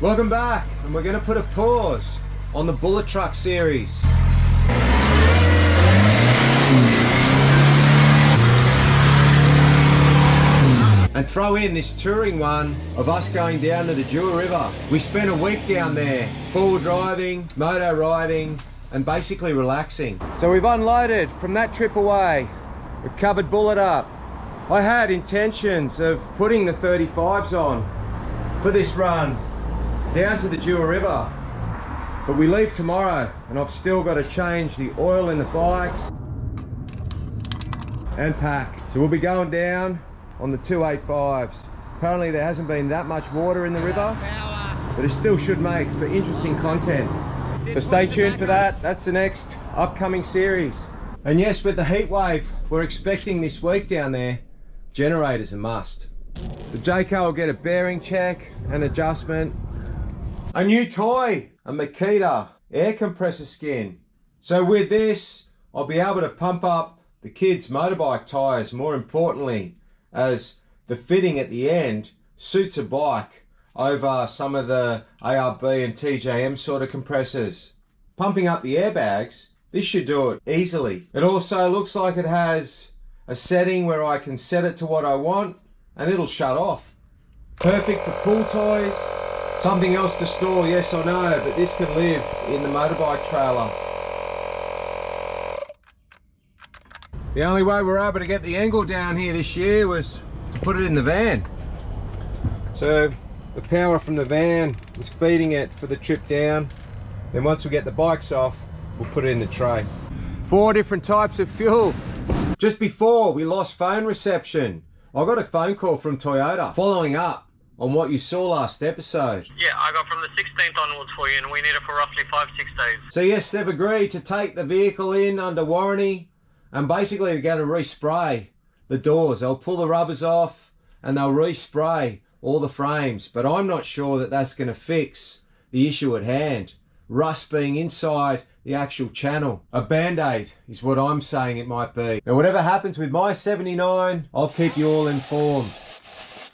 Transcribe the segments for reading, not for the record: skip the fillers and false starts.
Welcome back, and we're going to put a pause on the bullet truck series. And throw in this touring one of us going down to the Deua River. We spent a week down there, full driving, moto riding, and basically relaxing. So we've unloaded from that trip away. We've covered bullet up. I had intentions of putting the 35s on for this run down to the Deua River, but we leave tomorrow and I've still got to change the oil in the bikes and pack. So we'll be going down on the 285s. Apparently there hasn't been that much water in the river, but it still should make for interesting content. So stay tuned for that. That's the next upcoming series. And yes, with the heat wave we're expecting this week down there, generators a must. The Jayco will get a bearing check and adjustment. A new toy, a Makita air compressor skin. So with this, I'll be able to pump up the kids' motorbike tyres, more importantly, as the fitting at the end suits a bike over some of the ARB and TJM sort of compressors. Pumping up the airbags, this should do it easily. It also looks like it has a setting where I can set it to what I want and it'll shut off. Perfect for pool toys. Something else to store, yes I know, but this can live in the motorbike trailer. The only way we were able to get the angle down here this year was to put it in the van. So the power from the van is feeding it for the trip down. Then once we get the bikes off, we'll put it in the tray. 4 different types of fuel. Just before we lost phone reception, I got a phone call from Toyota following up on what you saw last episode. Yeah, I got from the 16th onwards for you and we need it for roughly 5-6 days. So yes, they've agreed to take the vehicle in under warranty and basically they're going to respray the doors. They'll pull the rubbers off and they'll respray all the frames, but I'm not sure that that's going to fix the issue at hand. Rust being inside the actual channel. A band-aid is what I'm saying it might be. Now whatever happens with my 79, I'll keep you all informed.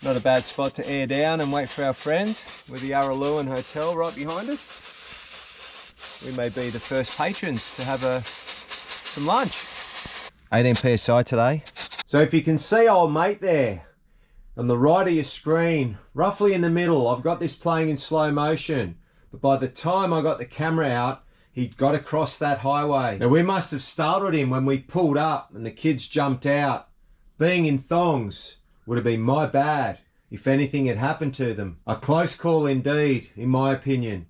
Not a bad spot to air down and wait for our friends with the Araluan Hotel right behind us. We may be the first patrons to have some lunch. 18 PSI today. So if you can see old mate there on the right of your screen, roughly in the middle, I've got this playing in slow motion. But by the time I got the camera out, he'd got across that highway. Now we must have startled him when we pulled up and the kids jumped out. Being in thongs would have been my bad if anything had happened to them. A close call indeed, in my opinion.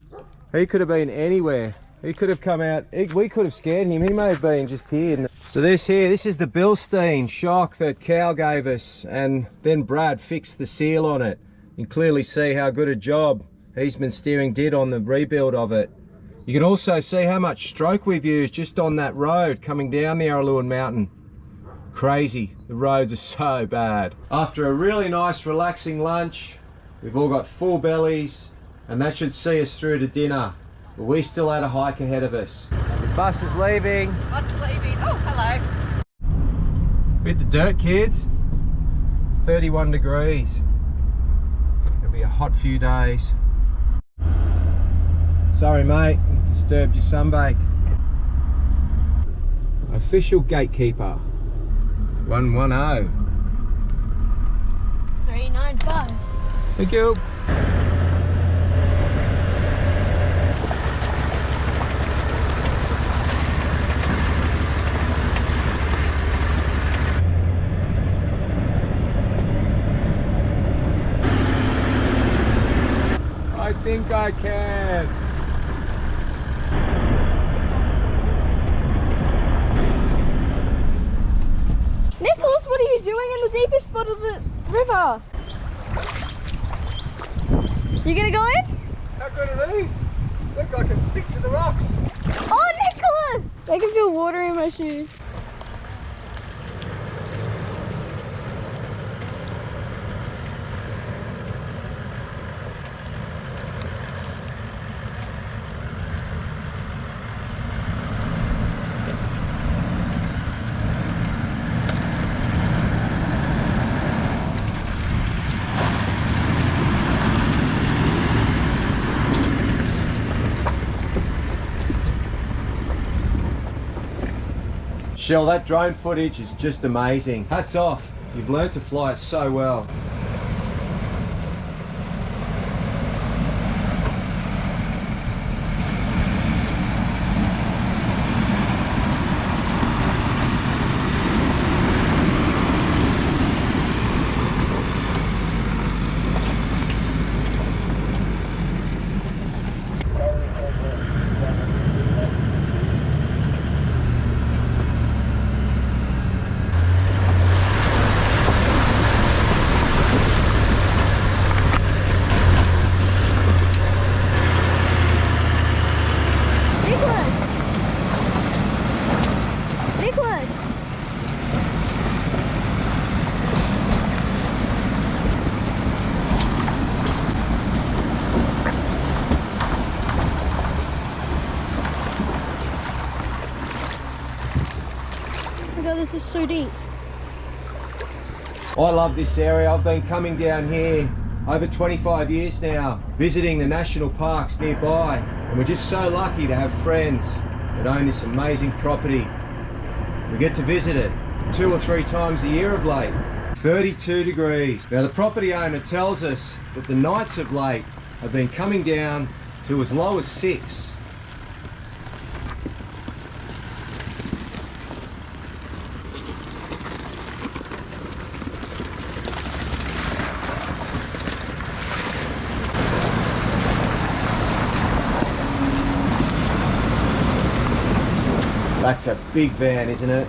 He could have been anywhere. He could have come out, we could have scared him. He may have been just here. So this is the Bilstein shock that Cal gave us, and then Brad fixed the seal on it. You can clearly see how good a job Eastman Steering did on the rebuild of it. You can also see how much stroke we've used just on that road coming down the Araluan Mountain. Crazy, the roads are so bad. After a really nice relaxing lunch, we've all got full bellies and that should see us through to dinner. But we still had a hike ahead of us. The bus is leaving. Bus is leaving, oh hello. Hit the dirt kids, 31 degrees. It'll be a hot few days. Sorry mate, disturbed your sunbake. Official gatekeeper. 110. 395. Thank you. I think I can. Nicholas, what are you doing in the deepest spot of the river? You gonna go in? How good are these? Look, I can stick to the rocks. Oh, Nicholas! I can feel water in my shoes. Shell, that drone footage is just amazing. Hats off, you've learned to fly it so well. This is so deep. I love this area. I've been coming down here over 25 years now, visiting the national parks nearby, and we're just so lucky to have friends that own this amazing property. We get to visit it 2 or 3 times a year of late. 32 degrees. Now the property owner tells us that the nights of late have been coming down to as low as 6. That's a big van, isn't it?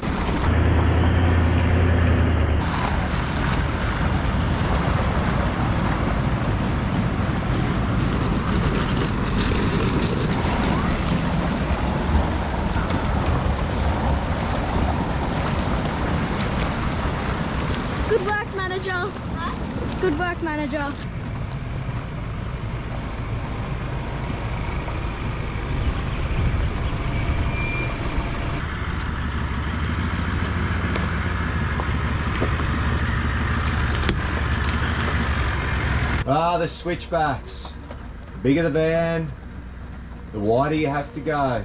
Good work, manager. Huh? Good work, manager. Ah, the switchbacks. The bigger the van, the wider you have to go.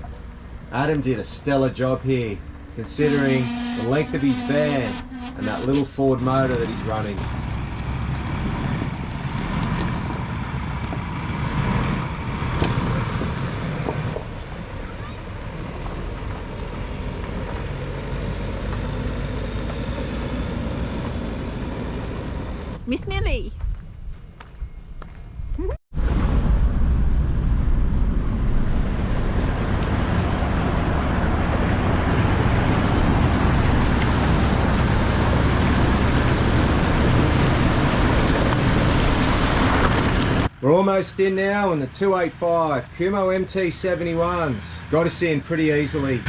Adam did a stellar job here, considering the length of his van and that little Ford motor that he's running. Miss Millie. We're almost in now in the 285 Kumo MT71s. Got us in pretty easily.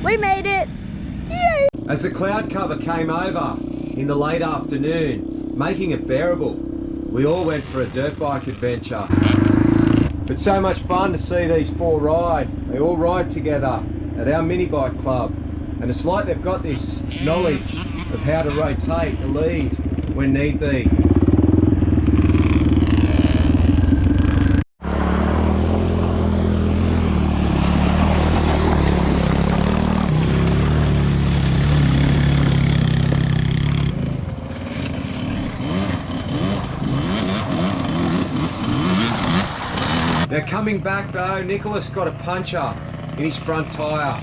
We made it! Yay! As the cloud cover came over in the late afternoon, making it bearable, we all went for a dirt bike adventure. It's so much fun to see these 4 ride. They all ride together at our mini bike club, and it's like they've got this knowledge of how to rotate the lead when need be. Now coming back though, Nicholas got a puncture in his front tyre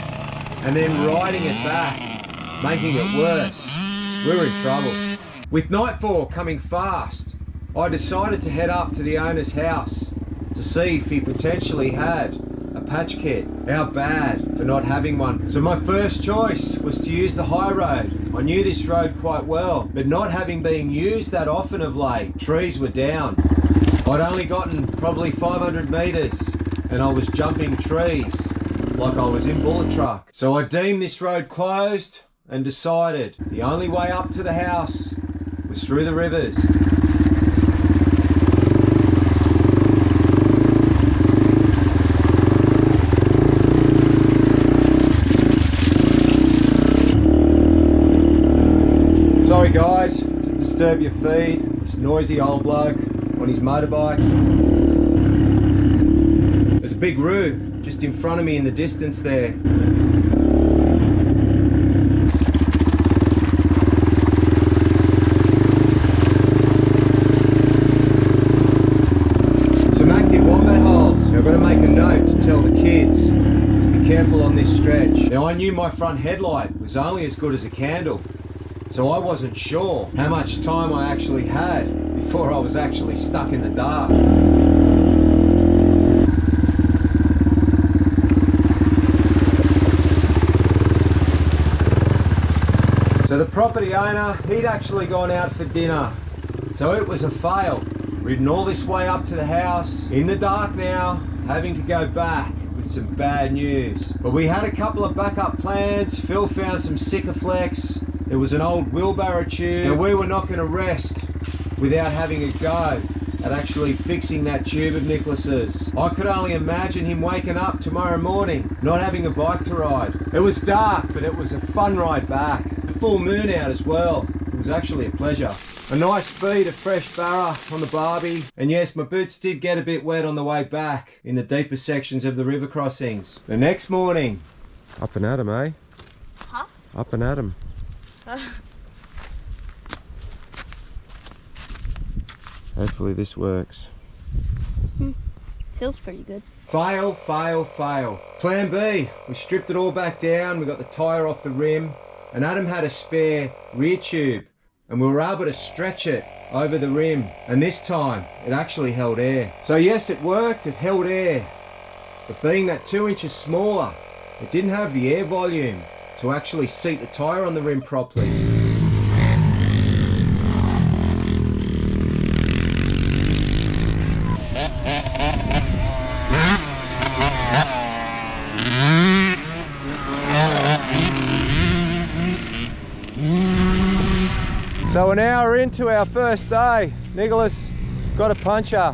and then riding it back, making it worse. We were in trouble. With nightfall coming fast, I decided to head up to the owner's house to see if he potentially had a patch kit. How bad for not having one. So my first choice was to use the high road. I knew this road quite well, but not having been used that often of late, trees were down. I'd only gotten probably 500 metres and I was jumping trees like I was in bullet truck. So I deemed this road closed and decided the only way up to the house was through the rivers. Sorry guys to disturb your feed. This noisy old bloke on his motorbike. There's a big roo just in front of me in the distance there. Some active wombat holes. I've got to make a note to tell the kids to be careful on this stretch. Now I knew my front headlight was only as good as a candle, so I wasn't sure how much time I actually had before I was actually stuck in the dark. So the property owner, he'd actually gone out for dinner, so it was a fail. Ridden all this way up to the house, in the dark now, having to go back with some bad news. But we had a couple of backup plans. Phil found some Sikaflex. There was an old wheelbarrow tube, and we were not going to rest without having a go at actually fixing that tube of Nicholas's. I could only imagine him waking up tomorrow morning, not having a bike to ride. It was dark, but it was a fun ride back. Full moon out as well. It was actually a pleasure. A nice feed of fresh barra on the barbie. And yes, my boots did get a bit wet on the way back in the deeper sections of the river crossings. The next morning, up and at 'em, eh? Huh? Up and at 'em. Hopefully this works. Feels pretty good. Fail, fail, fail. Plan B, we stripped it all back down, we got the tyre off the rim, and Adam had a spare rear tube, and we were able to stretch it over the rim, and this time it actually held air. So yes, it worked, it held air, but being that 2 inches smaller, it didn't have the air volume to actually seat the tyre on the rim properly. So an hour into our first day, Nicholas got a puncture,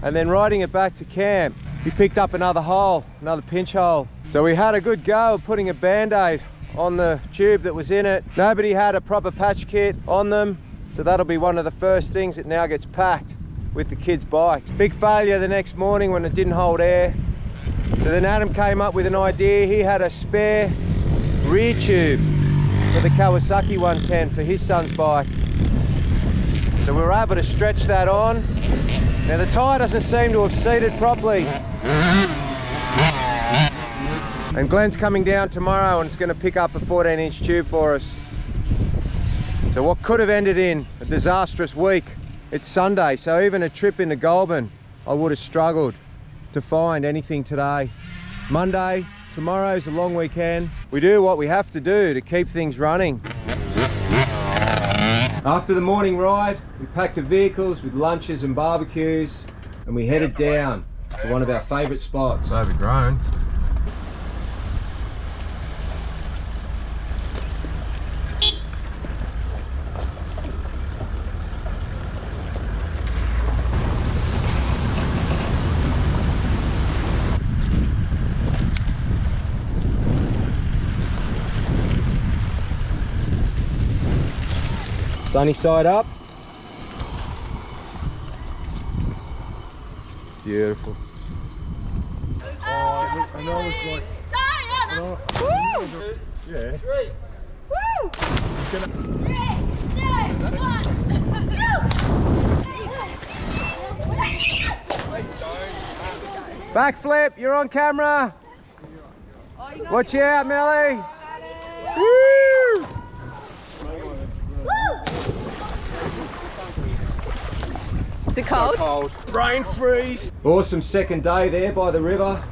and then riding it back to camp, he picked up another hole, another pinch hole. So we had a good go of putting a band-aid on the tube that was in it. Nobody had a proper patch kit on them, so that'll be one of the first things that now gets packed with the kids' bikes. Big failure the next morning when it didn't hold air. So then Adam came up with an idea. He had a spare rear tube for the Kawasaki 110 for his son's bike. So we were able to stretch that on. Now the tyre doesn't seem to have seated properly. And Glenn's coming down tomorrow and it's going to pick up a 14-inch tube for us. So what could have ended in a disastrous week, it's Sunday, so even a trip into Goulburn, I would have struggled to find anything today. Monday, tomorrow's a long weekend. We do what we have to do to keep things running. After the morning ride, we packed the vehicles with lunches and barbecues, and we headed down to one of our favourite spots. Overgrown. Sunny side up. Beautiful. Oh, I know it's like... Woo! Yeah. Woo! 3, 2, 1. Backflip, you're on camera. Watch out, Melly. Woo! Is it cold? So cold. Brain freeze. Awesome second day there by the river.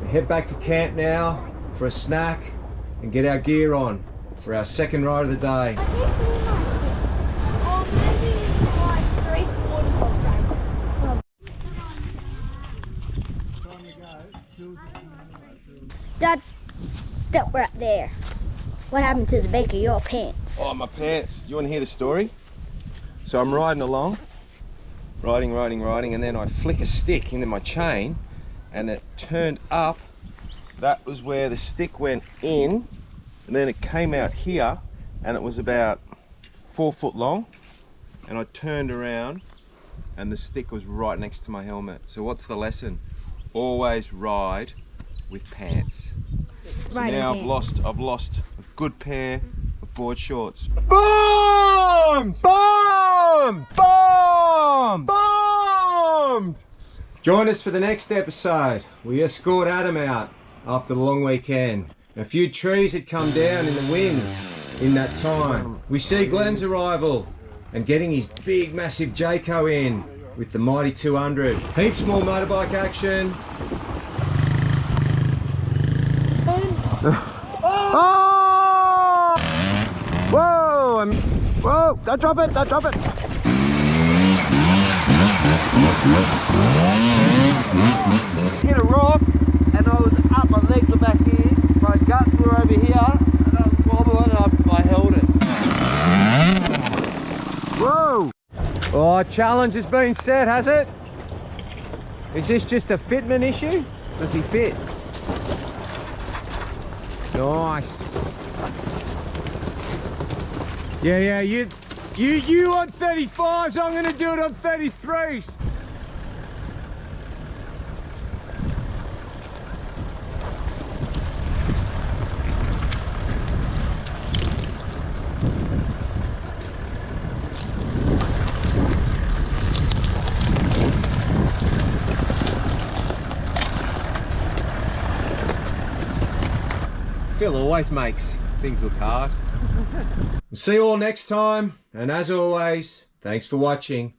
We head back to camp now for a snack and get our gear on for our second ride of the day. Dad, stop right there. What happened to the back of your pants? Oh, my pants. You want to hear the story? So I'm riding along, riding, and then I flick a stick into my chain and it turned up. That was where the stick went in, and then it came out here, and it was about 4 foot long. and I turned around and the stick was right next to my helmet. So what's the lesson? Always ride with pants. So now I've lost a good pair of board shorts. Bombed! Bombed! Bombed! Bombed! Join us for the next episode. We escort Adam out after the long weekend. A few trees had come down in the wind in that time. We see Glenn's arrival and getting his big massive Jayco in with the mighty 200. Heaps more motorbike action. Oh! Whoa! Whoa! Don't drop it! Don't drop it! Hit a rock and I was up, my legs were back here, my guts were over here, and I was wobbling and I held it. Whoa! Oh, challenge has been set, has it? Is this just a fitment issue? Does he fit? Nice. Yeah, you on 35s, I'm gonna do it on 33s. Phil always makes things look hard. We'll see you all next time, and as always, thanks for watching.